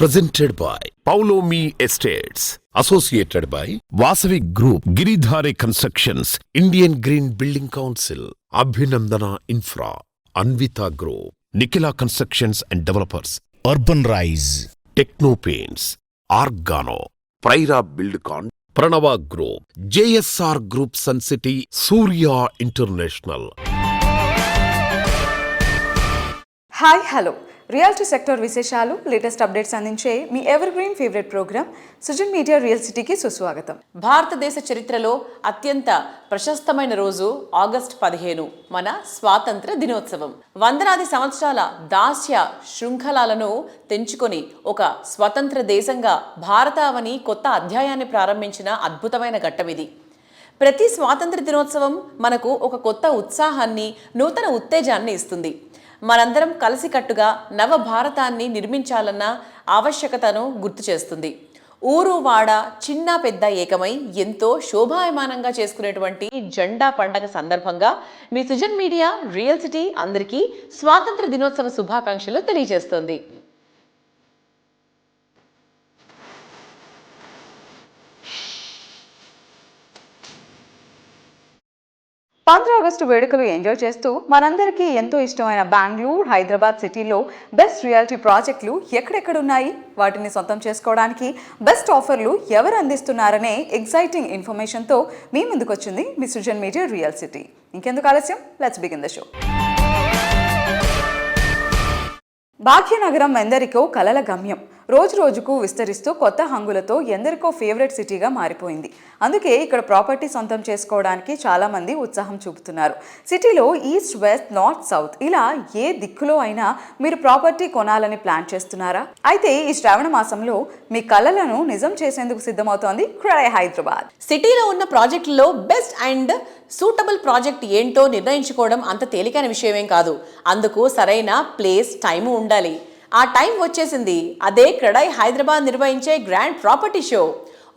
Presented by Paulomi Estates. Associated by Vasavi Group, Giridhare Constructions, Indian Green Building Council, Abhinandana Infra, Anvita Group, Nikila Constructions and Developers, Urban Rise, Techno Paints, Argano, Praira Buildcon, Pranava Group, JSR Group Sun City, Surya International. Hi hello reality sector విశేషాలు latest updates అందించే మీ ever green favourite program Sujan media real సిటీకి సుస్వాగతం. భారతదేశ చరిత్రలో అత్యంత ప్రశస్తమైన రోజు ఆగస్టు 15 మన స్వాతంత్ర దినోత్సవం. వందలాది సంవత్సరాల దాస్య శృంఖలాలను తెంచుకొని ఒక స్వతంత్ర దేశంగా భారతావని కొత్త అధ్యాయాన్ని ప్రారంభించిన అద్భుతమైన ఘట్టం ఇది. ప్రతి స్వాతంత్ర దినోత్సవం మనకు ఒక కొత్త ఉత్సాహాన్ని, నూతన ఉత్తేజాన్ని ఇస్తుంది. మనందరం కలిసికట్టుగా నవ భారతాన్ని నిర్మించాలన్న ఆవశ్యకతను గుర్తు చేస్తుంది. ఊరు వాడ చిన్న పెద్ద ఏకమై ఎంతో శోభాయమానంగా చేసుకునేటువంటి జెండా పండగ సందర్భంగా మీ సుజన్ మీడియా రియల్ సిటీ అందరికీ స్వాతంత్ర దినోత్సవ శుభాకాంక్షలు తెలియజేస్తోంది. 15 ఆగస్టు వేడుకలు ఎంజాయ్ చేస్తూ మనందరికీ ఎంతో ఇష్టమైన బెంగళూరు, హైదరాబాద్ సిటీలో బెస్ట్ రియాలిటీ ప్రాజెక్టులు ఎక్కడెక్కడున్నాయి, వాటిని సొంతం చేసుకోవడానికి బెస్ట్ ఆఫర్లు ఎవరు అందిస్తున్నారనే ఎగ్జైటింగ్ ఇన్ఫర్మేషన్తో మీ ముందుకు వచ్చింది మీ సుజన్ మీడియా రియల్ సిటీ. ఇంకెందుకు ఆలస్యం, let's begin the show. Bhagyanagaram ఎందరికో కలల గమ్యం. రోజు రోజుకు విస్తరిస్తూ కొత్త హంగులతో ఎందరికో ఫేవరెట్ సిటీగా మారిపోయింది. అందుకే ఇక్కడ ప్రాపర్టీ సొంతం చేసుకోవడానికి చాలామంది ఉత్సాహం చూపుతున్నారు. సిటీలో ఈస్ట్, వెస్ట్, నార్త్, సౌత్ ఇలా ఏ దిక్కులో అయినా మీరు ప్రాపర్టీ కొనాలని ప్లాన్ చేస్తున్నారా? అయితే ఈ శ్రావణ మాసంలో మీ కలలను నిజం చేసేందుకు సిద్ధమవుతోంది క్రెడై హైదరాబాద్. సిటీలో ఉన్న ప్రాజెక్టులలో బెస్ట్ అండ్ సూటబుల్ ప్రాజెక్ట్ ఏంటో నిర్ణయించుకోవడం అంత తేలికైన విషయమేం కాదు. అందుకు సరైన ప్లేస్, టైము ఉండాలి. ఆ టైం వచ్చేసింది. అదే క్రెడై హైదరాబాద్ నిర్వహించే గ్రాండ్ ప్రాపర్టీ షో.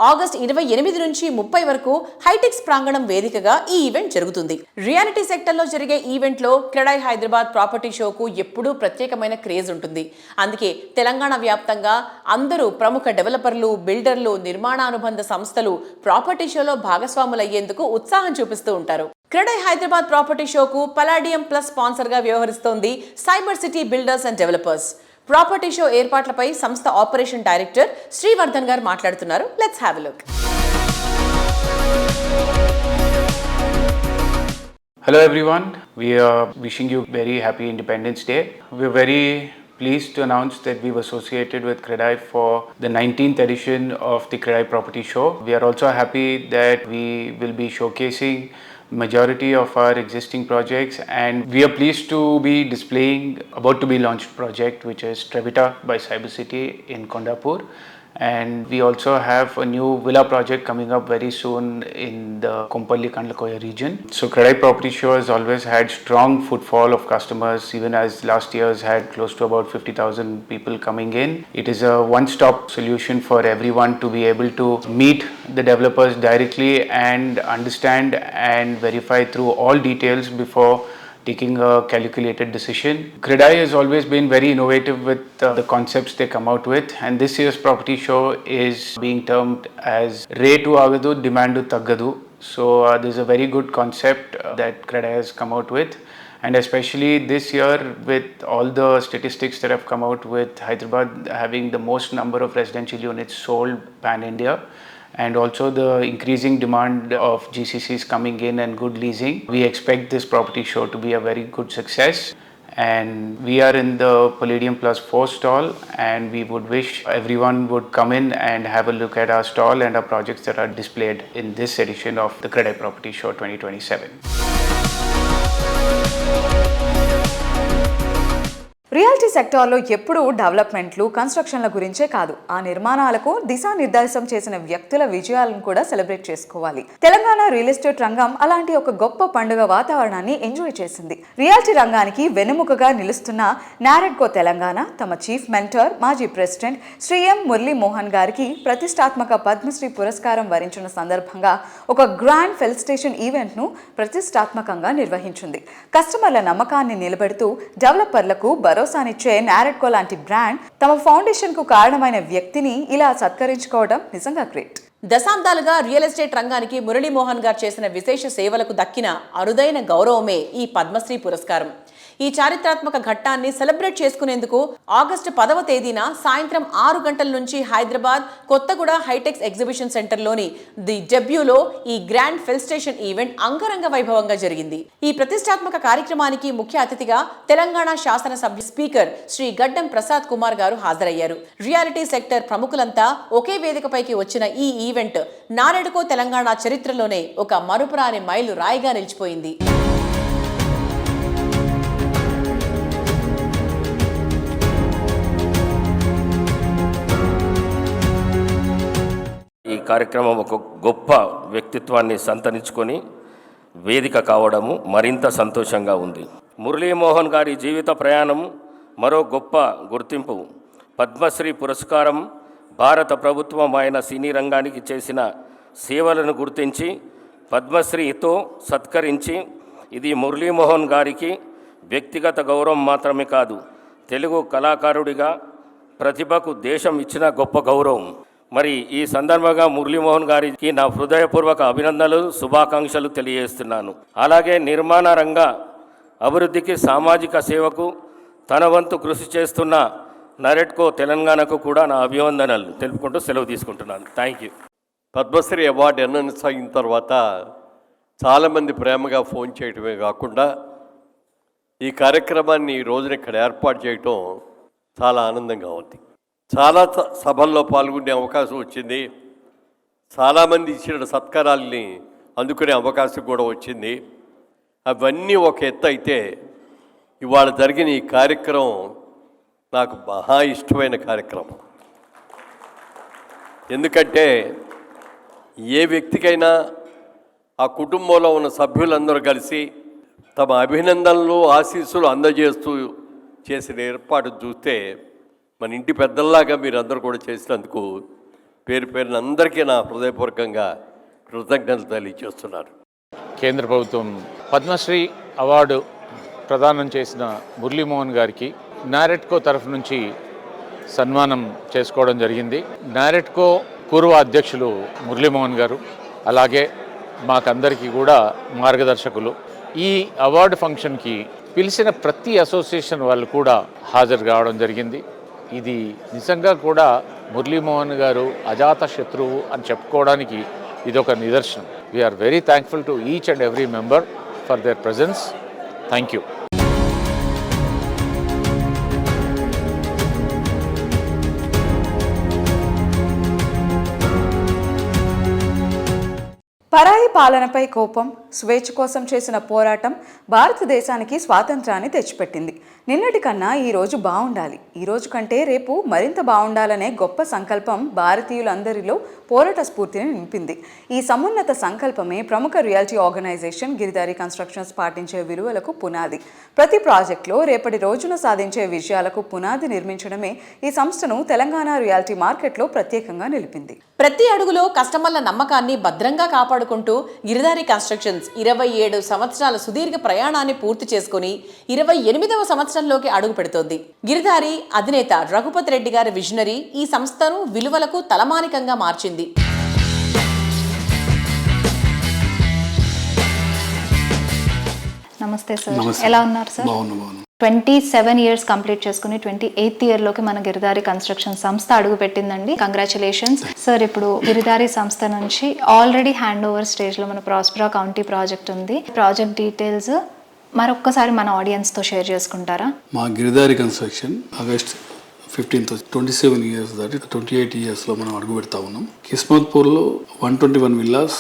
ఆగస్ట్ 28 నుంచి 30 వరకు హైటెక్స్ ప్రాంగణం వేదికగా ఈ ఈవెంట్ జరుగుతుంది. రియాలిటీ సెక్టర్లో జరిగే ఈవెంట్లో క్రెడై హైదరాబాద్ ప్రాపర్టీ షోకు ఎప్పుడూ ప్రత్యేకమైన క్రేజ్ ఉంటుంది. అందుకే తెలంగాణ వ్యాప్తంగా అందరూ ప్రముఖ డెవలపర్లు, బిల్డర్లు, నిర్మాణానుబంధ సంస్థలు ప్రాపర్టీ షోలో భాగస్వాములయ్యేందుకు ఉత్సాహం చూపిస్తూ ఉంటారు. క్రెడై హైదరాబాద్ ప్రాపర్టీ షోకు పలాడియం ప్లస్ స్పాన్సర్గా వ్యవహరిస్తోంది cyber city builders and developers. Property show ఏర్పాట్లపై సంస్థ ఆపరేషన్ డైరెక్టర్ శ్రీవర్ధన్ గారు మాట్లాడుతున్నారు. Let's have a look. Hello everyone, we are wishing you very happy Independence Day. We are very pleased to announce that we've associated with Credai for the 19th edition of the Credai Property Show. We are also happy that we will be showcasing majority of our existing projects, and we are pleased to be displaying about to be launched project which is Trevita by Cyber City in Kondapur, and we also have a new villa project coming up very soon in the Kompally Kandlakoya region. So Credai Property Show has always had strong footfall of customers, even as last year's had close to about 50,000 people coming in. It is a one-stop solution for everyone to be able to meet the developers directly and understand and verify through all details before taking a calculated decision. Credai has always been very innovative with the concepts they come out with, and this year's property show is being termed as Retu Agadu, Demandu Taggadu. So there's a very good concept that Credai has come out with, and especially this year with all the statistics that have come out with Hyderabad having the most number of residential units sold pan-India, and also the increasing demand of GCCs coming in and good leasing, we expect this property show to be a very good success. And we are in the Palladium Plus 4 stall, and we would wish everyone would come in and have a look at our stall and our projects that are displayed in this edition of the Credai Property Show 2027. Reality సెక్టార్లో ఎప్పుడూ డెవలప్మెంట్లు, కన్స్ట్రక్షన్ల గురించే కాదు, ఆ నిర్మాణాలకు దిశానిర్దేశం చేసిన వ్యక్తుల విజయాలను కూడా సెలబ్రేట్ చేసుకోవాలి. తెలంగాణ రియల్ ఎస్టేట్ రంగం అలాంటి ఒక గొప్ప పండుగ వాతావరణాన్ని ఎంజాయ్ చేసింది. రియాలిటీ రంగానికి వెన్నెముకగా నిలుస్తున్న నారెడ్కో తెలంగాణ తమ చీఫ్ మెంటర్, మాజీ ప్రెసిడెంట్ శ్రీ ఎం మురళీ మోహన్ గారికి ప్రతిష్టాత్మక పద్మశ్రీ పురస్కారం వరించిన సందర్భంగా ఒక గ్రాండ్ ఫెలిసిటేషన్ ఈవెంట్ను ప్రతిష్టాత్మకంగా నిర్వహించింది. కస్టమర్ల నమ్మకాన్ని నిలబెడుతూ డెవలపర్లకు భరోసా భరోసానిచ్చే నారెడ్కో లాంటి బ్రాండ్ తమ ఫౌండేషన్కు కారణమైన వ్యక్తిని ఇలా సత్కరించుకోవడం నిజంగా గ్రేట్. దశాబ్దాలుగా రియల్ ఎస్టేట్ రంగానికి మురళీమోహన్ గారు చేసిన విశేష సేవలకు దక్కిన అరుదైన గౌరవమే ఈ పద్మశ్రీ పురస్కారం. ఈ చారిత్రాత్మక ఘట్టాన్ని సెలబ్రేట్ చేసుకునేందుకు ఆగస్టు 10వ తేదీన సాయంత్రం 6 గంటల నుంచి హైదరాబాద్ కొత్తగూడ హైటెక్స్ ఎగ్జిబిషన్ సెంటర్లోని ది డెబ్యూలో ఈ గ్రాండ్ ఫెలిస్టేషన్ ఈవెంట్ అంగరంగ వైభవంగా జరిగింది. ఈ ప్రతిష్టాత్మక కార్యక్రమానికి ముఖ్య అతిథిగా తెలంగాణ శాసనసభ్య స్పీకర్ శ్రీ గడ్డం ప్రసాద్ కుమార్ గారు హాజరయ్యారు. రియాలిటీ సెక్టర్ ప్రముఖులంతా ఒకే వేదికపైకి వచ్చిన ఈ ఈవెంట్ నారెడ్కో తెలంగాణ చరిత్రలోనే ఒక మరుపురాని మైలు రాయిగా నిలిచిపోయింది. ఈ కార్యక్రమం ఒక గొప్ప వ్యక్తిత్వాన్ని సంతరించుకొని వేదిక కావడము మరింత సంతోషంగా ఉంది. మురళీమోహన్ గారి జీవిత ప్రయాణం మరో గొప్ప గుర్తింపు. పద్మశ్రీ పురస్కారం భారత ప్రభుత్వం ఆయన సినీ రంగానికి చేసిన సేవలను గుర్తించి పద్మశ్రీతో సత్కరించి ఇది మురళీమోహన్ గారికి వ్యక్తిగత గౌరవం మాత్రమే కాదు, తెలుగు కళాకారుడిగా ప్రతిభకు దేశం ఇచ్చిన గొప్ప గౌరవం. మరి ఈ సందర్భంగా మురళీమోహన్ గారికి నా హృదయపూర్వక అభినందనలు, శుభాకాంక్షలు తెలియజేస్తున్నాను. అలాగే నిర్మాణ రంగ అభివృద్ధికి, సామాజిక సేవకు తన వంతు కృషి చేస్తున్న నారెడ్కో తెలంగాణకు కూడా నా అభివందనలు తెలుపుకుంటూ సెలవు తీసుకుంటున్నాను. Thank you. Padmashri award announce అయిన తర్వాత చాలామంది ప్రేమగా ఫోన్ చేయటమే కాకుండా ఈ కార్యక్రమాన్ని ఈ రోజున ఇక్కడ ఏర్పాటు చేయటం చాలా ఆనందంగా ఉంది. చాలా సభల్లో పాల్గొనే అవకాశం వచ్చింది. చాలామంది ఇచ్చిన సత్కారాల్ని అందుకునే అవకాశం కూడా వచ్చింది. అవన్నీ ఒక ఎత్తు అయితే ఇవాళ జరిగిన ఈ కార్యక్రమం నాకు మహా ఇష్టమైన కార్యక్రమం. ఎందుకంటే ఏ వ్యక్తికైనా ఆ కుటుంబంలో ఉన్న సభ్యులందరూ కలిసి తమ అభినందనలు, ఆశీస్సులు అందజేస్తూ చేసిన ఏర్పాటు చూస్తే మన ఇంటి పెద్దల్లాగా మీరు అందరూ కూడా చేసినందుకు పేరు పేరున అందరికీ నా హృదయపూర్వకంగా కృతజ్ఞతలు తెలియజేస్తున్నారు. కేంద్ర ప్రభుత్వం పద్మశ్రీ అవార్డు ప్రదానం చేసిన మురళీమోహన్ గారికి నారెడ్కో తరఫు నుంచి సన్మానం చేసుకోవడం జరిగింది. నారెడ్కో పూర్వ అధ్యక్షులు మురళీమోహన్ గారు, అలాగే మాకందరికీ కూడా మార్గదర్శకులు. ఈ అవార్డు ఫంక్షన్కి పిలిచిన ప్రతి అసోసియేషన్ వాళ్ళు కూడా హాజరు కావడం జరిగింది. ఇది నిజంగా కూడా మురళీమోహన్ గారు అజాత శత్రువు అని చెప్పుకోవడానికి ఇది ఒక నిదర్శనం. We are very thankful to each and every member for their presence. Thank you. పరాయి పాలనపై కోపం, స్వేచ్ఛ కోసం చేసిన పోరాటం భారతదేశానికి స్వాతంత్రాన్ని తెచ్చిపెట్టింది. నిన్నటి కన్నా ఈరోజు బాగుండాలి, ఈరోజు కంటే రేపు మరింత బాగుండాలనే గొప్ప సంకల్పం భారతీయులందరిలో పోరాట స్ఫూర్తిని నింపింది. ఈ సమున్నత సంకల్పమే ప్రముఖ రియాలిటీ ఆర్గనైజేషన్ గిరిధారి కన్స్ట్రక్షన్స్ పాటించే విలువలకు పునాది. ప్రతి ప్రాజెక్టులో రేపటి రోజున సాధించే విజయాలకు పునాది నిర్మించడమే ఈ సంస్థను తెలంగాణ రియాలిటీ మార్కెట్లో ప్రత్యేకంగా నిలిపింది. ప్రతి అడుగులో కస్టమర్ల నమ్మకాన్ని భద్రంగా కాపాడుకుంటూ గిరిధారి కన్స్ట్రక్షన్స్ 27 సంవత్సరాల సుదీర్ఘ ప్రయాణాన్ని పూర్తి చేసుకుని 28వ సంవత్సరంలోకి అడుగు పెడుతోంది. గిరిధారి అధినేత రఘుపతి రెడ్డి గారి విజనరీ ఈ సంస్థను విలువలకు తలమానికంగా మార్చింది. నమస్తే సార్, ఎలా ఉన్నారు సార్? 27 ఇయర్స్ కంప్లీట్ చేసుకుని 28th ఇయర్లోకి మన గిరిధారి కన్స్ట్రక్షన్ సంస్థ అడుగు పెట్టిందండి. Congratulations sir. ఇప్పుడు గిరిధారి సంస్థ నుంచి ఆల్రెడీ హ్యాండ్ ఓవర్ స్టేజ్లో మన ప్రాస్పరా కౌంటీ ప్రాజెక్ట్ ఉంది. ప్రాజెక్ట్ డీటెయిల్స్ మరొక్కసారి మన ఆడియన్స్తో షేర్ చేసుకుంటారా? మా Giridhari construction August 15th 27 years దాటి 28 ఇయర్స్లో మనం అడుగు పెడతా ఉన్నాం. కిస్మత్పూర్లో 121 విల్లాస్,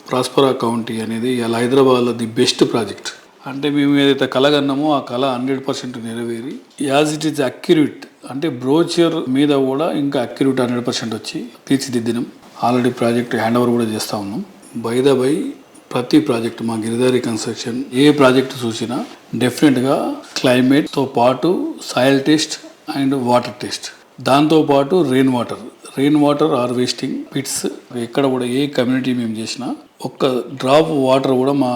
ప్రాస్పరా కౌంటీ అనేది ఇలా హైదరాబాద్లో ది బెస్ట్ ప్రాజెక్ట్. అంటే మేము ఏదైతే కలగన్నామో ఆ కళ 100% నెరవేరి యాజ్ ఇట్ ఈజ్ అక్యురేట్, అంటే బ్రోచర్ మీద కూడా ఇంకా అక్యురేట్ 100% వచ్చి తీర్చిదిద్దినాం. ఆల్రెడీ ప్రాజెక్ట్ హ్యాండ్ ఓవర్ కూడా చేస్తూ ఉన్నాం. బై ద బై ప్రతి ప్రాజెక్ట్ మా గిరిధారి కన్స్ట్రక్షన్ ఏ ప్రాజెక్ట్ చూసినా డెఫినెట్గా క్లైమేట్తో పాటు soil test and water test, దాంతోపాటు రెయిన్ వాటర్ హార్వెస్టింగ్ పిట్స్, ఎక్కడ కూడా ఏ కమ్యూనిటీ మేము చేసినా ఒక్క డ్రాప్ వాటర్ కూడా మా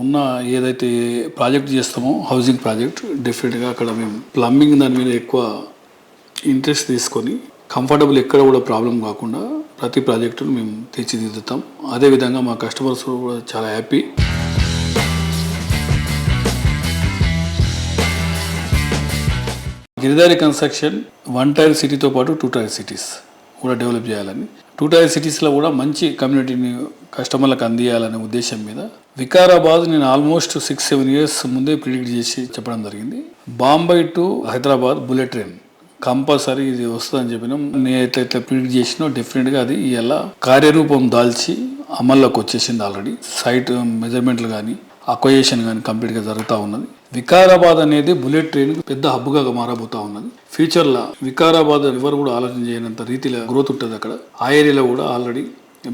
ఉన్న ఏదైతే ప్రాజెక్ట్ చేస్తామో హౌసింగ్ ప్రాజెక్ట్ డెఫినెట్గా అక్కడ మేము ప్లంబింగ్ దాని మీద ఎక్కువ ఇంట్రెస్ట్ తీసుకొని కంఫర్టబుల్ ఎక్కడ కూడా ప్రాబ్లం కాకుండా ప్రతి ప్రాజెక్టును మేము తీర్చిదిద్దుతాం. అదేవిధంగా మా కస్టమర్స్ కూడా చాలా హ్యాపీ. గిరిదారి కన్స్ట్రక్షన్ 1 టైర్ సిటీతో పాటు 2 టైర్ సిటీస్ కూడా డెవలప్ చేయాలని, 2 టైర్ సిటీస్లో కూడా మంచి కమ్యూనిటీని కస్టమర్లకు అందియాలనే ఉద్దేశం మీద వికారాబాద్ నేను ఆల్మోస్ట్ 6-7 ఇయర్స్ ముందే ప్రిడిక్ట్ చేసి చెప్పడం జరిగింది. Bombay to Hyderabad bullet train compulsory ఇది వస్తుందని చెప్పినాం. నేను ఎట్లయితే ప్రిడిక్ట్ చేసినో డెఫినెట్గా అది ఇలా కార్యరూపం దాల్చి అమల్లోకి వచ్చేసింది. ఆల్రెడీ సైట్ మెజర్మెంట్లు కానీ అక్వయేషన్ కానీ కంప్లీట్గా జరుగుతూ ఉన్నది. వికారాబాద్ అనేది బుల్లెట్ ట్రైన్ పెద్ద హబ్గా మారబోతా ఉన్నది. ఫ్యూచర్లో వికారాబాద్ ఎవరు కూడా ఆలోచన చేయనంత రీతిలో గ్రోత్ ఉంటుంది అక్కడ. ఆ ఏరియాలో కూడా ఆల్రెడీ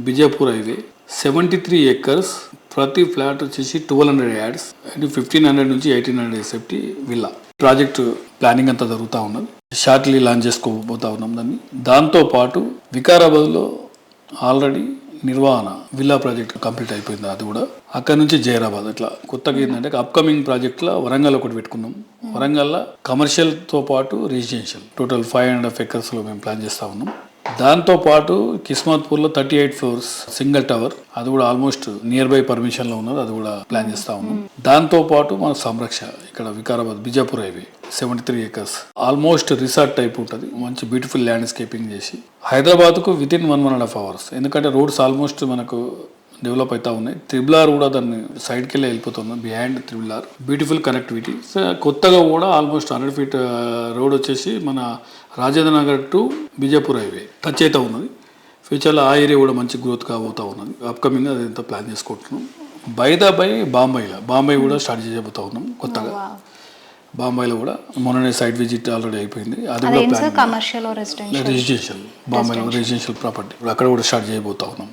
బిజాపూర్ హైవే 73 acres, ప్రతి ఫ్లాట్ వచ్చేసి 1200 యాడ్స్ అండ్ 1500 నుంచి 1800 సేఫ్టీ విల్లా ప్రాజెక్టు ప్లానింగ్ అంతా జరుగుతూ ఉన్నది. షార్ట్లీ లాంచ్ చేసుకోబోతా ఉన్నాం దాన్ని. దాంతోపాటు వికారాబాద్లో ఆల్రెడీ నిర్వహణ విల్లా ప్రాజెక్ట్ కంప్లీట్ అయిపోయింది. అది కూడా అక్కడ నుంచి జైరాబాద్ ఇట్లా కొత్తగా ఏంటంటే అప్కమింగ్ ప్రాజెక్ట్లో వరంగల్ ఒకటి పెట్టుకున్నాం. వరంగల్లో కమర్షియల్తో పాటు రెసిడెన్షియల్ టోటల్ 5.5 acresలో మేము ప్లాన్ చేస్తూ ఉన్నాం. దాంతోపాటు కిస్మత్పూర్లో 38 floors సింగిల్ టవర్, అది కూడా ఆల్మోస్ట్ నియర్ బై పర్మిషన్లో ఉన్నది, అది కూడా ప్లాన్ చేస్తూ ఉన్నాం. దాంతోపాటు మన సంరక్ష ఇక్కడ Vikarabad Bijapur highway 73 acres almost resort type ఉంటుంది. మంచి బ్యూటిఫుల్ ల్యాండ్స్కేపింగ్ చేసి హైదరాబాద్కు వితిన్ 1.5 hours, ఎందుకంటే రోడ్స్ ఆల్మోస్ట్ మనకు డెవలప్ అవుతా ఉన్నాయి. త్రిబుల్ కూడా దాన్ని సైడ్కి వెళ్ళి వెళ్ళిపోతున్నాం బిహైండ్ త్రిబుల్ బ్యూటిఫుల్ కనెక్టివిటీ. కొత్తగా కూడా ఆల్మోస్ట్ 100 feet రోడ్ వచ్చేసి మన Rajendra Nagar to Bijapur highway touch అవుతూ ఉన్నది. ఫ్యూచర్లో ఆ ఏరియా కూడా మంచి గ్రోత్ కాబోతూ ఉన్నది. అప్కమింగ్ అదంతా ప్లాన్ చేసుకుంటున్నాం. బై బాంబే కూడా స్టార్ట్ చేయబోతా ఉన్నాం కొత్తగా. బాంబేలో కూడా మొన్ననే సైట్ విజిట్ ఆల్రెడీ అయిపోయింది. అది కూడా కమర్షియల్ రెసిడెన్షియల్ బాంబేలో రెసిడెన్షియల్ ప్రాపర్టీ అక్కడ కూడా స్టార్ట్ చేయబోతా ఉన్నాం.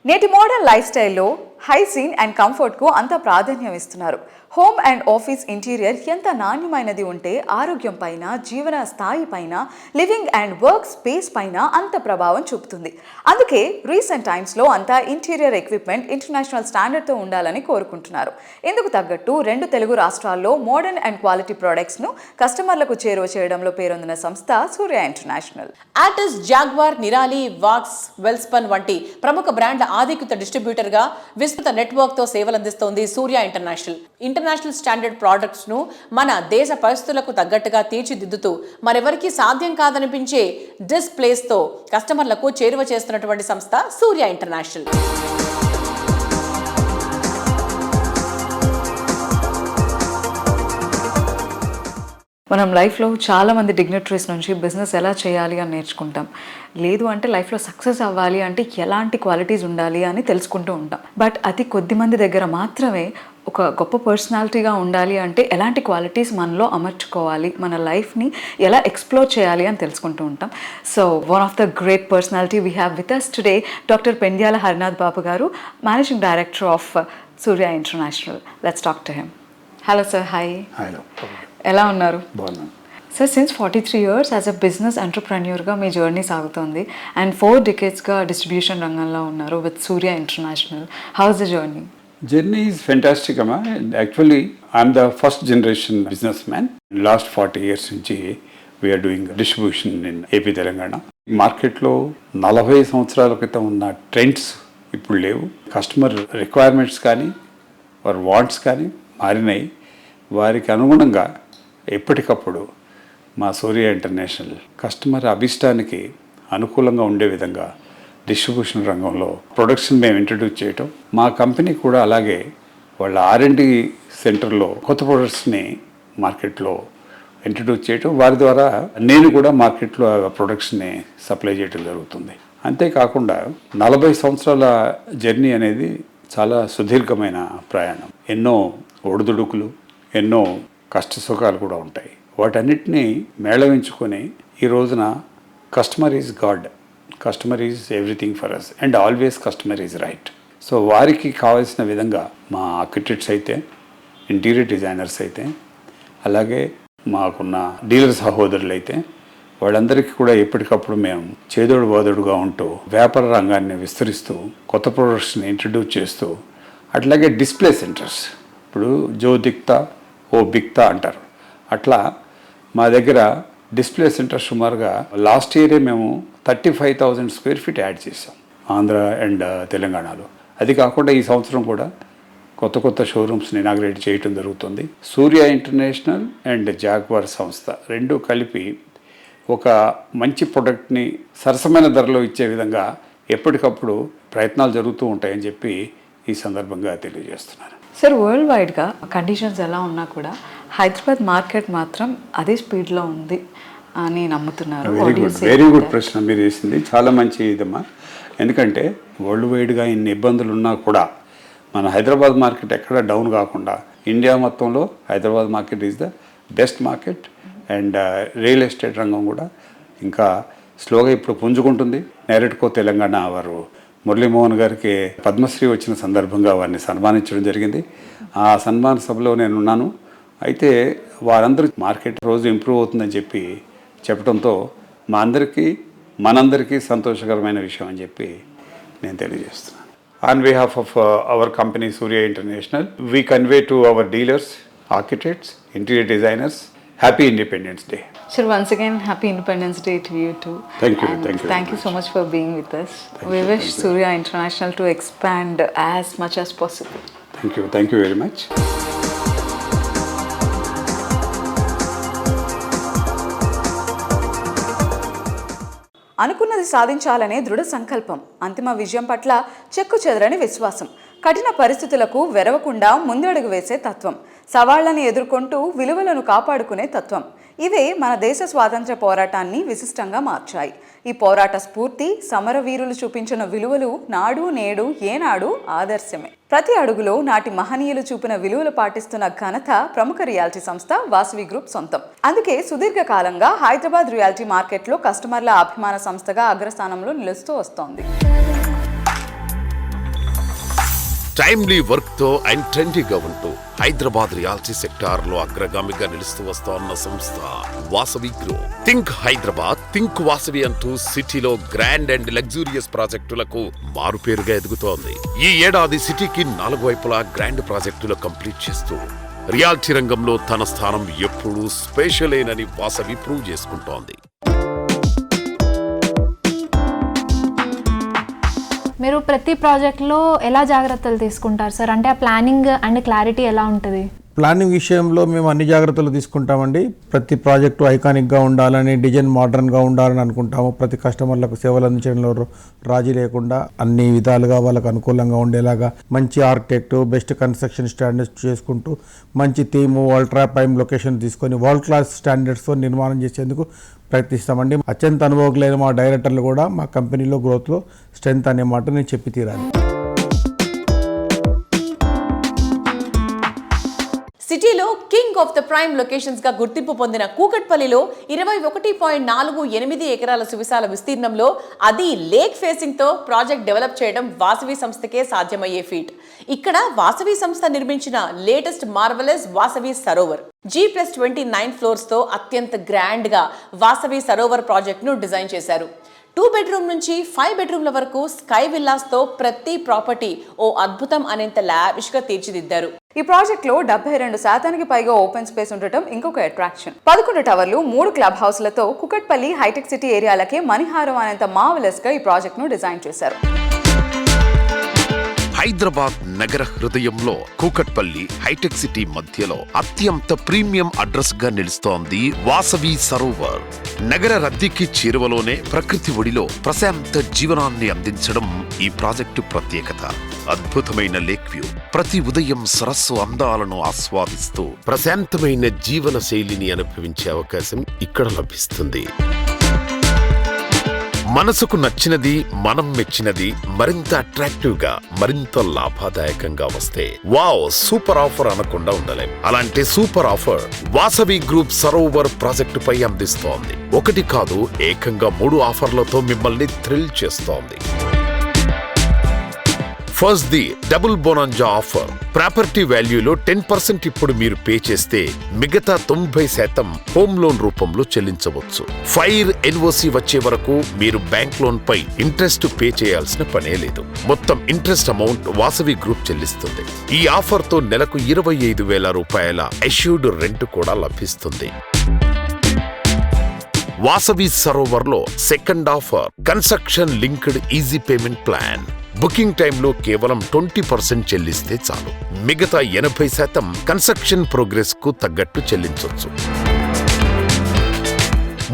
నేటి మోడర్న్ లైఫ్ స్టైల్లో హైజీన్ అండ్ కంఫర్ట్కు అంత ప్రాధాన్యం ఇస్తున్నారు. హోమ్ అండ్ ఆఫీస్ ఇంటీరియర్ ఎంత నాణ్యమైనది ఉంటే ఆరోగ్యం పైన, జీవన స్థాయి పైన, లివింగ్ అండ్ వర్క్ స్పేస్ పైన అంత ప్రభావం చూపుతుంది. అందుకే రీసెంట్ టైమ్స్లో అంతా ఇంటీరియర్ ఎక్విప్మెంట్ ఇంటర్నేషనల్ స్టాండర్డ్తో ఉండాలని కోరుకుంటున్నారు. ఇందుకు తగ్గట్టు 2 తెలుగు రాష్ట్రాల్లో మోడర్న్ అండ్ క్వాలిటీ ప్రొడక్ట్స్ను కస్టమర్లకు చేరువ చేయడంలో పేరొందిన సంస్థ సూర్య ఇంటర్నేషనల్. ఆటస్, జాగ్వార్, నిరాలి, వాక్స్, వెల్స్పన్ వంటి ప్రముఖ బ్రాండ్ల ఆధిక్యత డిస్ట్రిబ్యూటర్గా విస్తృత నెట్వర్క్తో సేవలందిస్తోంది Surya international. International standard products ను మన దేశ పరిస్థితులకు తగ్గట్టుగా తీర్చిదిద్దుతూ మరెవరికి సాధ్యం కాదనిపించే డిస్ప్లేస్ తో కస్టమర్లకు చేరువ చేస్తున్నటువంటి సంస్థ సూర్య ఇంటర్నేషనల్. మనం లైఫ్లో చాలామంది డిగ్నిటరీస్ నుంచి బిజినెస్ ఎలా చేయాలి అని నేర్చుకుంటాం. లేదు అంటే లైఫ్లో సక్సెస్ అవ్వాలి అంటే ఎలాంటి క్వాలిటీస్ ఉండాలి అని తెలుసుకుంటూ ఉంటాం. బట్ అతి కొద్ది మంది దగ్గర మాత్రమే ఒక గొప్ప పర్సనాలిటీగా ఉండాలి అంటే ఎలాంటి క్వాలిటీస్ మనలో అమర్చుకోవాలి, మన లైఫ్ని ఎలా ఎక్స్ప్లోర్ చేయాలి అని తెలుసుకుంటూ ఉంటాం. So one of the great personality we have with us today doctor Pendyala Harinath Babu గారు, managing director of Surya international. Let's talk to him. Hello sir. Hi. ఎలా ఉన్నారు? బాగున్నాను sir. Since 43 years as a business ఎంటర్ప్రెన్యూర్గా మీ జర్నీ సాగుతోంది అండ్ 4 decadesగా distribution రంగంలో ఉన్నారు with Surya international. How is the journey? Journey is fantastic అమ్మా. Actually I'm the first generation business man. Last 40 years నుంచి we are doing distribution in AP Telangana. మార్కెట్లో 40 సంవత్సరాల క్రితం ఉన్న ట్రెండ్స్ ఇప్పుడు లేవు. కస్టమర్ రిక్వైర్మెంట్స్ కానీ వారి వాంట్స్ కానీ మారినాయి. వారికి అనుగుణంగా ఎప్పటికప్పుడు మా సూర్య ఇంటర్నేషనల్ కస్టమర్ అభిష్టానికి అనుకూలంగా ఉండే విధంగా డిస్ట్రిబ్యూషన్ రంగంలో ప్రొడక్ట్స్ని మేము ఇంట్రడ్యూస్ చేయటం, మా కంపెనీ కూడా అలాగే వాళ్ళ R&D సెంటర్లో కొత్త ప్రొడక్ట్స్ని మార్కెట్లో ఇంట్రడ్యూస్ చేయటం, వారి ద్వారా నేను కూడా మార్కెట్లో ప్రొడక్ట్స్ని సప్లై చేయడం జరుగుతుంది. అంతేకాకుండా 40 సంవత్సరాల జర్నీ అనేది చాలా సుదీర్ఘమైన ప్రయాణం. ఎన్నో ఒడిదుడుకులు, ఎన్నో కష్ట సుఖాలు కూడా ఉంటాయి. వాటన్నిటినీ మేళవించుకొని ఈ రోజున customer is god, customer is everything for us and always customer is right. So వారికి కావాల్సిన విధంగా మా ఆర్కిటెక్ట్స్ అయితే, ఇంటీరియర్ డిజైనర్స్ అయితే, అలాగే మాకున్న డీలర్ సహోదరులు అయితే వాళ్ళందరికీ కూడా ఎప్పటికప్పుడు మేము చేదోడు వాదోడుగా ఉంటూ వ్యాపార రంగాన్ని విస్తరిస్తూ కొత్త ప్రొడక్ట్స్ని ఇంట్రడ్యూస్ చేస్తూ అట్లాగే డిస్ప్లే సెంటర్స్, ఇప్పుడు జో దిక్తా ఓ బిక్తా అంటారు, అట్లా మా దగ్గర డిస్ప్లే సెంటర్ సుమారుగా లాస్ట్ ఇయరే మేము 35,000 స్క్వేర్ ఫీట్ యాడ్ చేసాం ఆంధ్ర అండ్ తెలంగాణలో. అది కాకుండా ఈ సంవత్సరం కూడా కొత్త కొత్త షోరూమ్స్ని ఇనాగ్రేట్ చేయటం జరుగుతుంది. సూర్య ఇంటర్నేషనల్ అండ్ జాగ్వార్ సంస్థ రెండు కలిపి ఒక మంచి ప్రొడక్ట్ని సరసమైన ధరలో ఇచ్చే విధంగా ఎప్పటికప్పుడు ప్రయత్నాలు జరుగుతూ ఉంటాయని చెప్పి ఈ సందర్భంగా తెలియజేస్తున్నాను. సార్, వరల్డ్ వైడ్గా కండిషన్స్ ఎలా ఉన్నా కూడా హైదరాబాద్ మార్కెట్ మాత్రం అదే స్పీడ్లో ఉంది అని నమ్ముతున్నారు. వెరీ గుడ్ ప్రశ్న మీరు వేసింది, చాలా మంచి ఇదమ్మా. ఎందుకంటే వరల్డ్ వైడ్గా ఇన్ని ఇబ్బందులు ఉన్నా కూడా మన హైదరాబాద్ మార్కెట్ ఎక్కడ డౌన్ కాకుండా ఇండియా మొత్తంలో Hyderabad market is the best market. And real estate రంగం కూడా ఇంకా స్లోగా ఇప్పుడు పుంజుకుంటుంది. నేరెడ్కో తెలంగాణ వారు మురళీమోహన్ గారికి పద్మశ్రీ వచ్చిన సందర్భంగా వారిని సన్మానించడం జరిగింది. ఆ సన్మాన సభలో నేను ఉన్నాను. అయితే వారందరూ మార్కెట్ రోజు ఇంప్రూవ్ అవుతుందని చెప్పి చెప్పడంతో మనందరికీ సంతోషకరమైన విషయం అని చెప్పి నేను తెలియజేస్తున్నాను. On behalf of our company Surya international, we convey to our dealers, architects, interior designers, happy independence day. Sir, once again, happy Independence Day to you too. Thank you. And thank you. Thank you so much for being with us. We wish Surya International to expand as much as possible. Thank you very much. అనుకున్నది సాధించాలనే దృఢ సంకల్పం, అంతిమ విజయం పట్ల చెక్కు చెదరని విశ్వాసం, కఠిన పరిస్థితులకు వెరవకుండా ముందడుగు వేసే తత్వం, సవాళ్లను ఎదుర్కొంటూ విలువలను కాపాడుకునే తత్వం, ఇవే మన దేశ స్వాతంత్ర్య పోరాటాన్ని విశిష్టంగా మార్చాయి. ఈ పోరాట స్ఫూర్తి, సమరవీరులు చూపించిన విలువలు నాడు నేడు ఏనాడు ఆదర్శమే. ప్రతి అడుగులో నాటి మహనీయులు చూపిన విలువలు పాటిస్తున్న ఘనత ప్రముఖ రియాలిటీ సంస్థ వాసవి గ్రూప్ సొంతం. అందుకే సుదీర్ఘకాలంగా హైదరాబాద్ రియాలిటీ మార్కెట్లో కస్టమర్ల అభిమాన సంస్థగా అగ్రస్థానంలో నిలుస్తూ వస్తోంది. టైమ్లీ వర్క్ తో అండ్ ట్రెండీగా ఉంటూ హైదరాబాద్ రియాలిటీ సెక్టార్ లో అగ్రగామిగా నిలుస్తూ వస్తోన్న సంస్థ Vasavi group. Think Hyderabad, think Vasavi అంటూ సిటీలో గ్రాండ్ అండ్ లగ్జూరియస్ ప్రాజెక్టులకు మారుపేరుగా ఎదుగుతోంది. ఈ ఏడాది సిటీకి 4 వైపులా గ్రాండ్ ప్రాజెక్టులు కంప్లీట్ చేస్తూ రియాలిటీ రంగంలో తన స్థానం ఎప్పుడూ స్పెషలేనని వాసవి ప్రూవ్ చేసుకుంటోంది. మీరు ప్రతి ప్రాజెక్ట్లో ఎలా జాగ్రత్తలు తీసుకుంటారు సార్? అంటే ఆ ప్లానింగ్ అండ్ క్లారిటీ ఎలా ఉంటుంది? ప్లానింగ్ విషయంలో మేము అన్ని జాగ్రత్తలు తీసుకుంటామండి. ప్రతి ప్రాజెక్టు ఐకానిక్గా ఉండాలని, డిజైన్ మోడర్న్గా ఉండాలని అనుకుంటాము. ప్రతి కస్టమర్లకు సేవలు అందించడంలో రాజీ లేకుండా అన్ని విధాలుగా వాళ్ళకు అనుకూలంగా ఉండేలాగా మంచి ఆర్కిటెక్ట్, బెస్ట్ కన్స్ట్రక్షన్ స్టాండర్డ్స్ చేసుకుంటూ మంచి థీము, అల్ట్రా ప్రైమ్ లొకేషన్ తీసుకొని వరల్డ్ క్లాస్ స్టాండర్డ్స్తో నిర్మాణం చేసేందుకు ప్రయత్నిస్తామండి. అత్యంత అనుభవజ్ఞులైన మా డైరెక్టర్లు కూడా మా కంపెనీలో గ్రోత్లో స్ట్రెంత్ అనే మాట నేను చెప్పి తీరాలి. సిటీలో కింగ్ ఆఫ్ ద ప్రైమ్ లొకేషన్స్గా గుర్తింపు పొందిన కూకట్పల్లిలో 21.48 ఎకరాల సువిశాల విస్తీర్ణంలో, అది లేక్ ఫేసింగ్తో ప్రాజెక్ట్ డెవలప్ చేయడం వాసవి సంస్థకే సాధ్యమయ్యే ఫీట్. ఇక్కడ వాసవి సంస్థ నిర్మించిన latest marvellous Vasavi Sarovar G+29 ఫ్లోర్స్తో అత్యంత గ్రాండ్గా వాసవి సరోవర్ ప్రాజెక్ట్ను డిజైన్ చేశారు. 2 బెడ్రూమ్ నుంచి 5 బెడ్రూమ్ల వరకు స్కై విల్లాస్తో ప్రతి ప్రాపర్టీ ఓ అద్భుతం అనేంత లావిష్గా తీర్చిదిద్దారు. ఈ ప్రాజెక్ట్ లో 72% పైగా ఓపెన్ స్పేస్ ఉండటం ఇంకొక అట్రాక్షన్. 11 టవర్లు, 3 క్లబ్ హౌస్లతో కుకట్పల్లి హైటెక్ సిటీ ఏరియాలకే మణిహారం అనేంత మార్వెలస్ గా ఈ ప్రాజెక్ట్ ను డిజైన్ చేశారు. హైదరాబాద్ నగర హృదయంలో కూకట్పల్లి హైటెక్ సిటీ మధ్యలో అత్యంత ప్రీమియం అడ్రస్ గా నిలుస్తోంది వాసవి సరోవర్. నగర రద్దీకి చేరువలోనే ప్రకృతి ఒడిలో ప్రశాంత జీవనాన్ని అందించడం ఈ ప్రాజెక్టు ప్రత్యేకత. అద్భుతమైన లేక్ వ్యూ, ప్రతి ఉదయం సరస్సు అందాలను ఆస్వాదిస్తూ ప్రశాంతమైన జీవన శైలిని అనుభవించే అవకాశం ఇక్కడ లభిస్తుంది. మనసుకు నచ్చినది, మనం మెచ్చినది మరింత అట్రాక్టివ్ గా, మరింత లాభదాయకంగా వస్తే వావ్ సూపర్ ఆఫర్ అనకుండా ఉండలేం. అలాంటి super offer Vasavi group Sarovar project పై అందిస్తోంది. 1 కాదు, ఏకంగా 3 ఆఫర్లతో మిమ్మల్ని థ్రిల్ చేస్తోంది. First the double bonanza offer. Property వాల్యూలో 10% ఇప్పుడు మీరు పే చేస్తే మిగతా 90% హోమ్ లోన్ రూపంలో చెల్లించవచ్చు. ఫైర్ ఎన్ఓసి వచ్చే వరకు మీరు బ్యాంక్ లోన్ పై ఇంట్రెస్ట్ పే చేయాల్సిన పనే లేదు. మొత్తం ఇంట్రెస్ట్ అమౌంట్ వాసవి గ్రూప్ చెల్లిస్తుంది. ఈ ఆఫర్ తో నెలకు 25,000 రూపాయల అష్యూర్డ్ రెంట్ కూడా లభిస్తుంది. వాసవి సరోవర్ లో second offer construction linked easy payment plan. Booking టైంలో కేవలం 20% చెల్లిస్తే చాలు. మిగతా 80% కన్స్ట్రక్షన్ ప్రోగ్రెస్ కు తగ్గట్టు చెల్లించొచ్చు.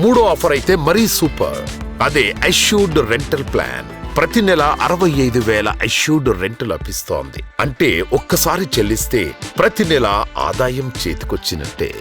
మూడో ఆఫర్ అయితే మరీ సూపర్. అదే అష్యూర్డ్ రెంటల్ ప్లాన్. ప్రతి నెల 65,000 అష్యూర్డ్ రెంట్ లభిస్తోంది. అంటే ఒక్కసారి చెల్లిస్తే ప్రతి నెల ఆదాయం చేతికొచ్చినట్టే.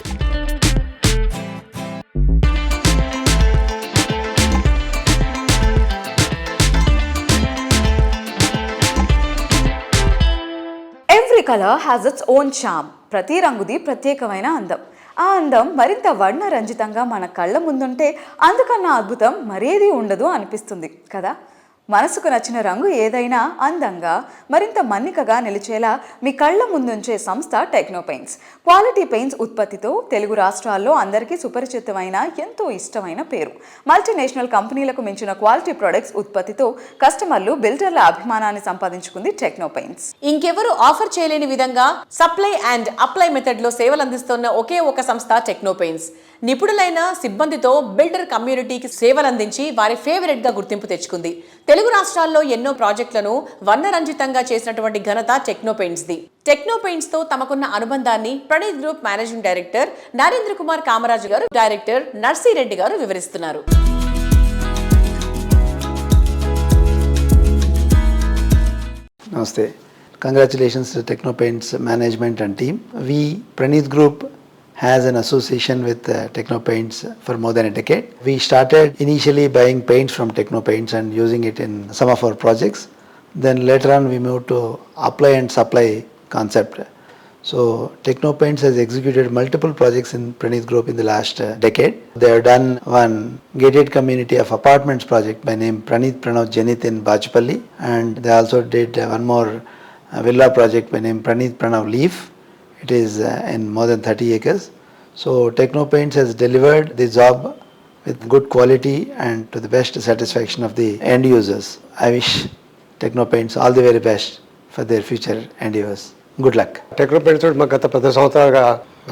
Every colour has its own charm. ప్రతి రంగుది ప్రత్యేకమైన అందం. ఆ అందం మరింత వర్ణరంజితంగా మన కళ్ళ ముందుంటే అందుకన్నా అద్భుతం మరేది ఉండదు అనిపిస్తుంది కదా. మనసుకు నచ్చిన రంగు ఏదైనా అందంగా మరింత మన్నికగా నిలిచేలా మీ కళ్ళ ముందుంచే సంస్థ టెక్నో పెయింట్స్. క్వాలిటీ పెయింట్స్ ఉత్పత్తితో తెలుగు రాష్ట్రాల్లో అందరికీ సుపరిచితమైన ఎంతో ఇష్టమైన పేరు. మల్టీనేషనల్ కంపెనీలకు మించిన క్వాలిటీ ప్రొడక్ట్స్ ఉత్పత్తితో కస్టమర్లు బిల్డర్ల అభిమానాన్ని సంపాదించుకుంది టెక్నో పెయింట్స్. ఇంకెవరు ఆఫర్ చేయలేని విధంగా సప్లై అండ్ అప్లై మెథడ్ లో సేవలు అందిస్తున్న ఒకే ఒక సంస్థ టెక్నో పెయింట్స్. నిపుణులైన సిబ్బందితో బిల్డర్ కమ్యూనిటీకి సేవలు అందించి వారి ఫేవరెట్ గా గుర్తింపు తెచ్చుకుంది. తెలుగు రాష్ట్రాల్లో ఎన్నో ప్రాజెక్టులను వర్ణరంజితంగా చేసినటువంటి ఘనత techno paints the. Techno paints తో తమకున్న అనుబంధాన్ని Praneeth group managing director Narendra Kumar Kamaraju గారు, డైరెక్టర్ నర్సిరెడ్డి గారు వివరిస్తున్నారు. Namaste. Congratulations to Techno Paints management and team. We, Pranith Group, has an association with Techno Paints for more than a decade. We started initially buying paints from Techno Paints and using it in some of our projects. Then later on we moved to apply and supply concept. So Techno Paints has executed multiple projects in Pranith Group in the last decade. They have done one gated community of apartments project by name Pranith Pranav Janith in Bachpalli, and they also did one more villa project by name Pranith Pranav Leaf. It is in more than 30 acres. So Techno Paints has delivered the job with good quality and to the best satisfaction of the end users. I wish Techno Paints all the very best for their future endeavors. Good luck. Techno paints తోటి మాకు గత 10 సంవత్సరాలుగా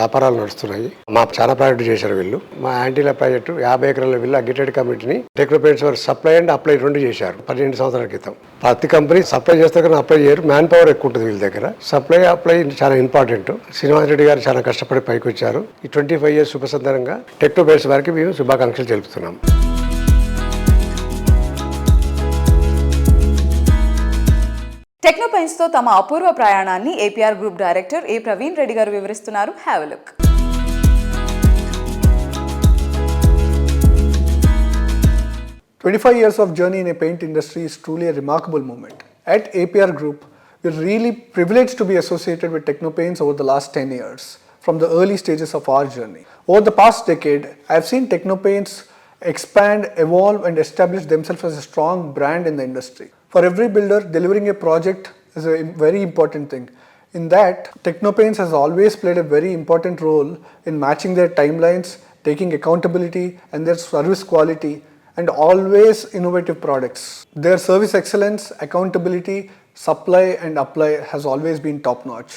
వ్యాపారాలు నడుస్తున్నాయి. మాకు చాలా project చేశారు వీళ్ళు. మా యాంటీల ప్రాజెక్టు 50 ఎకరాల విల్లా గేటెడ్ కమిటీని టెక్నో పెయింట్స్ వారు సప్లై అండ్ అప్లై 2 చేశారు 12 సంవత్సరాల క్రితం. ప్రతి కంపెనీ సప్లై చేస్తే కానీ అప్లై చేయరు. మ్యాన్ పవర్ ఎక్కువ ఉంటుంది వీళ్ళ దగ్గర. సప్లై అప్లై చాలా ఇంపార్టెంట్. శ్రీనివాస్ రెడ్డి గారు చాలా కష్టపడి పైకి వచ్చారు. ఈ 25 ఇయర్స్ శుభ సందర్భంగా టెక్నో పెయింట్స్ వారికి మేము శుభాకాంక్షలు తెలుపుతున్నాం. టెక్నో పెయింట్స్ తో తమ అపూర్వ ప్రయాణాన్ని ఏపీఆర్ గ్రూప్ డైరెక్టర్ ఏ ప్రవీణ్ రెడ్డి గారు వివరిస్తున్నారు. Have a look. 25 years of journey in a paint industry is truly a remarkable moment. At APR Group, we're really privileged to be associated with Techno Paints over the last 10 years, from the early stages of our journey. Over the past decade, I've seen Techno Paints expand, evolve and establish themselves as a strong brand in the industry. For every builder, delivering a project is a very important thing. In that, Techno Paints has always played a very important role in matching their timelines, taking accountability and their service quality, and always innovative products. Their service excellence, accountability, supply and apply has always been top notch.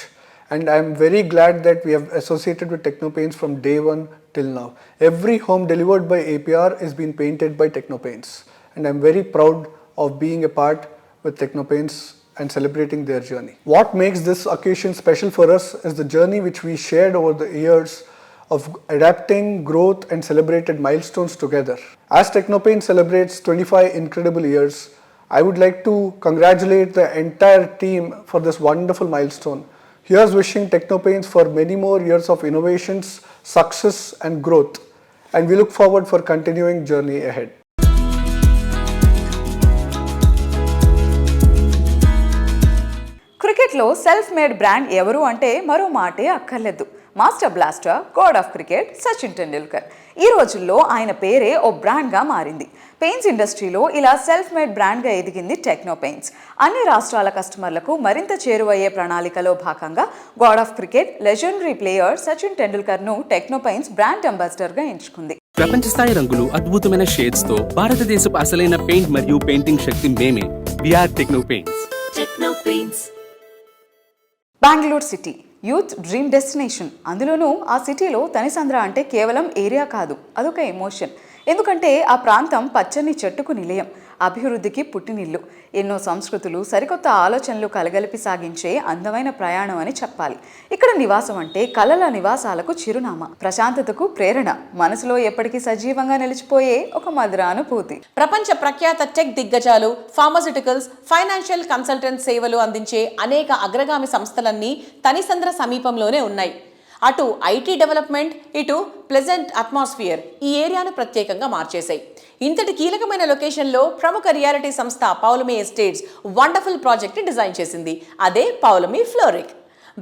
And I am very glad that we have associated with Techno Paints from day one till now. Every home delivered by APR is being painted by Techno Paints. And I am very proud of being a part with Techno Paints and celebrating their journey. What makes this occasion special for us is the journey which we shared over the years of adapting, growth and celebrated milestones together. As Techno Paints celebrates 25 incredible years, I would like to congratulate the entire team for this wonderful milestone. Here's wishing Techno Paints for many more years of innovations, success and growth. And we look forward for continuing journey ahead. క్రికెట్లో self made brand ఎవరు అంటే మరో మాటే అక్కర్లేదు. Master blaster, God of cricket Sachin Tendulkar. ఈ రోజుల్లో ఆయన పేరే ఓ బ్రాండ్గా మారింది. పెయింట్స్ ఇండస్ట్రీలో ఇలా సెల్ఫ్ మేడ్ బ్రాండ్గా ఎదిగింది టెక్నో పెయింట్స్. అన్ని రాష్ట్రాల కస్టమర్లకు మరింత చేరువయ్యే ప్రణాళికలో భాగంగా god of cricket legendary player Sachin టెండూల్కర్ను టెక్నో పెయింట్స్ బ్రాండ్ అంబాసిడర్గా ఎంచుకుంది. ప్రపంచ స్థాయి రంగులు, అద్భుతమైన షేడ్స్ తో భారతదేశపు అసలైన పెయింట్ మరియు పెయింటింగ్ శక్తి మేమే. We are techno paints. Bengaluru city youth dream destination. అందులోనూ ఆ సిటీలో తనిసంద్ర అంటే కేవలం ఏరియా కాదు, అదొక ఎమోషన్. ఎందుకంటే ఆ ప్రాంతం పచ్చని చెట్టుకు నిలయం, అభివృద్ధికి పుట్టినిల్లు, ఎన్నో సంస్కృతులు, సరికొత్త ఆలోచనలు కలగలిపి సాగించే అందమైన ప్రయాణం అని చెప్పాలి. ఇక్కడ నివాసం అంటే కలల నివాసాలకు చిరునామా, ప్రశాంతతకు ప్రేరణ, మనసులో ఎప్పటికీ సజీవంగా నిలిచిపోయే ఒక మధుర అనుభూతి. ప్రపంచ ప్రఖ్యాత టెక్ దిగ్గజాలు, ఫార్మాస్యూటికల్స్, ఫైనాన్షియల్ కన్సల్టెంట్ సేవలు అందించే అనేక అగ్రగామి సంస్థలన్నీ తనిసంద్ర సమీపంలోనే ఉన్నాయి. అటు ఐటీ డెవలప్మెంట్, ఇటు ప్లెజెంట్ అట్మాస్ఫియర్ ఈ ఏరియాను ప్రత్యేకంగా మార్చేశాయి. ఇంతటి కీలకమైన లొకేషన్లో ప్రముఖ రియాలిటీ సంస్థ పౌలమీ ఎస్టేట్స్ వండర్ఫుల్ ప్రాజెక్ట్ని డిజైన్ చేసింది. అదే పౌలమీ ఫ్లోరిక్.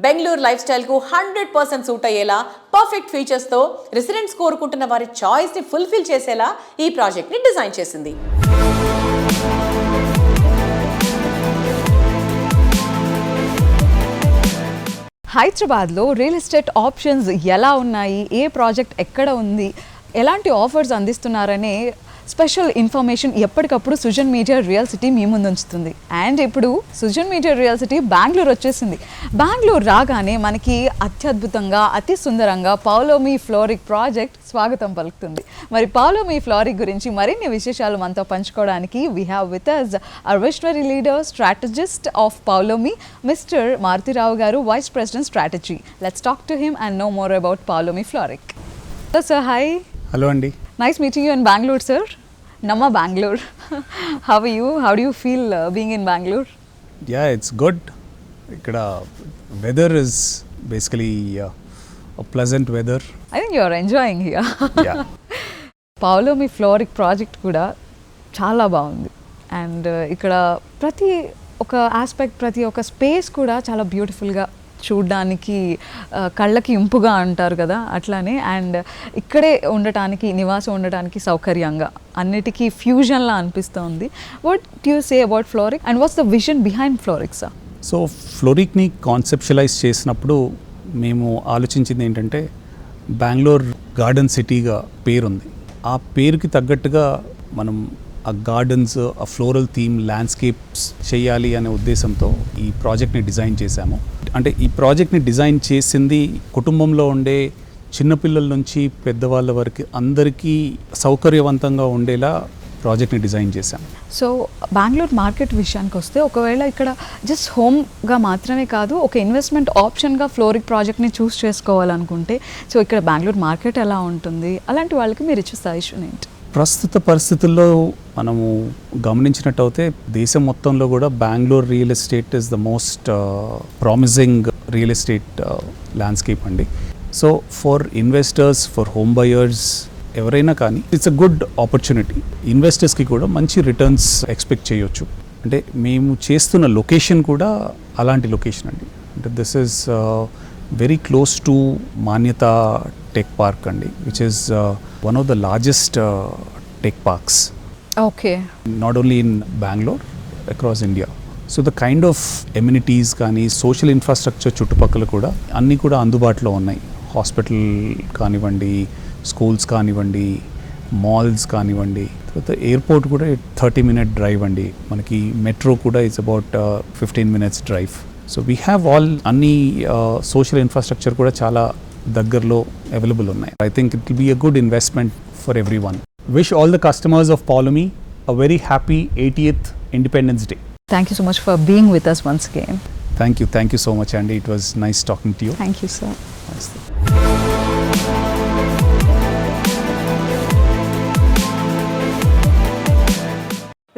బెంగళూరు లైఫ్ స్టైల్కు 100% సూట్ అయ్యేలా పర్ఫెక్ట్ ఫీచర్స్తో రెసిడెంట్స్ కోరుకుంటున్న వారి చాయిస్ని ఫుల్ఫిల్ చేసేలా ఈ ప్రాజెక్ట్ని డిజైన్ చేసింది. హైదరాబాద్లో రియల్ ఎస్టేట్ ఆప్షన్స్ ఎలా ఉన్నాయి, ఏ ప్రాజెక్ట్ ఎక్కడ ఉంది, ఎలాంటి ఆఫర్స్ అందిస్తున్నారనే స్పెషల్ ఇన్ఫర్మేషన్ ఎప్పటికప్పుడు సుజన్ మీడియా రియల్ సిటీ మీ ముందు ఉంచుతుంది. అండ్ ఇప్పుడు Sujan media real city Bengaluru వచ్చేసింది. బెంగళూరు రాగానే మనకి అత్యద్భుతంగా, అతి సుందరంగా పౌలోమీ ఫ్లోరిక్ ప్రాజెక్ట్ స్వాగతం పలుకుతుంది. మరి పౌలోమీ ఫ్లోరిక్ గురించి మరిన్ని విశేషాలు మనతో పంచుకోవడానికి we have with us our visionary leader, strategist of Paulomi, mister Maruthirao గారు, vice president strategy. Let's talk to him and know more about Paulomi Floric. Hello sir, hi. Hello అండి. Nice meeting you in Bangalore, sir. Namma Bangalore. How are you? How do you feel being in Bangalore? Yeah, it's good. Ikkada weather is basically a pleasant weather. I think you are enjoying here. Yeah. Pavlomi Floric project kuda chaala baagundi. And ikkada prati oka aspect, prati oka space kuda chaala beautiful ga చూడ్డానికి కళ్ళకి ఇంపుగా అంటారు కదా, అట్లానే. And ఇక్కడే ఉండటానికి, నివాసం ఉండటానికి సౌకర్యంగా, అన్నిటికీ ఫ్యూజన్లా అనిపిస్తుంది. What do you say about Floric and what's the vision behind Floric sir? So ఫ్లోరిక్ని కాన్సెప్షలైజ్ చేసినప్పుడు మేము ఆలోచించింది ఏంటంటే, బెంగళూరు గార్డెన్ సిటీగా పేరుంది. ఆ పేరుకి తగ్గట్టుగా మనం ఆ గార్డెన్స్, ఆ ఫ్లోరల్ థీమ్, ల్యాండ్స్కేప్స్ చేయాలి అనే ఉద్దేశంతో ఈ ప్రాజెక్ట్ని డిజైన్ చేశాము. అంటే ఈ ప్రాజెక్ట్ని డిజైన్ చేసింది కుటుంబంలో ఉండే చిన్నపిల్లల నుంచి పెద్దవాళ్ళ వరకు అందరికీ సౌకర్యవంతంగా ఉండేలా ప్రాజెక్ట్ని డిజైన్ చేశాం. సో బెంగళూరు మార్కెట్ విషయానికి వస్తే, ఒకవేళ ఇక్కడ జస్ట్ హోమ్గా మాత్రమే కాదు, ఒక ఇన్వెస్ట్మెంట్ ఆప్షన్గా ఫ్లోరిక్ ప్రాజెక్ట్ని చూస్ చేసుకోవాలనుకుంటే, సో ఇక్కడ బెంగళూరు మార్కెట్ ఎలా ఉంటుంది, అలాంటి వాళ్ళకి మీరు ఇచ్చే సజెషన్ ఏంటి? ప్రస్తుత పరిస్థితుల్లో మనము గమనించినట్టయితే దేశం మొత్తంలో కూడా Bengaluru real estate is the most promising real estate landscape అండి. So for investors, for home buyers, ఎవరైనా కానీ ఇట్స్ అ గుడ్ ఆపర్చునిటీ. ఇన్వెస్టర్స్కి కూడా మంచి రిటర్న్స్ ఎక్స్పెక్ట్ చేయొచ్చు. అంటే మేము చేస్తున్న లొకేషన్ కూడా అలాంటి లొకేషన్ అండి. అంటే this is very close to Manyata tech park అండి, which is one of the largest tech parks. Okay. Not only in Bangalore, across India. So the kind of amenities కానీ సోషల్ ఇన్ఫ్రాస్ట్రక్చర్ చుట్టుపక్కల కూడా అన్నీ కూడా అందుబాటులో ఉన్నాయి. హాస్పిటల్ కానివ్వండి, స్కూల్స్ కానివ్వండి, మాల్స్ కానివ్వండి, తర్వాత ఎయిర్పోర్ట్ కూడా 30-minute డ్రైవ్ అండి. మనకి మెట్రో కూడా it's about 15 minutes drive. So we have all అన్ని సోషల్ ఇన్ఫ్రాస్ట్రక్చర్ కూడా చాలా దగ్గరలో అవైలబుల్ ఉన్నాయి. I think it will be a good investment for every one. Wish all the customers of Paulomi a very happy 80th Independence Day. Thank you so much for being with us once again. Thank you so much, Andy. It was nice talking to you. Thank you, sir. Nice.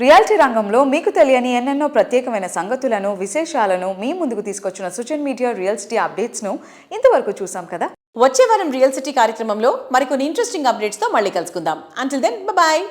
Reality రంగంలో మీకు తెలియని ఎన్నెన్నో ప్రత్యేకమైన సంగతులను, విశేషాలను మీ ముందుకు తీసుకొచ్చిన Sujan media real city అప్డేట్స్ను ఇంతవరకు చూసాం కదా. వచ్చే వారం రియల్ సిటీ కార్యక్రమంలో మరికొన్ని ఇంట్రెస్టింగ్ అప్డేట్స్తో మళ్ళీ కలుసుకుందాం. Until then, bye.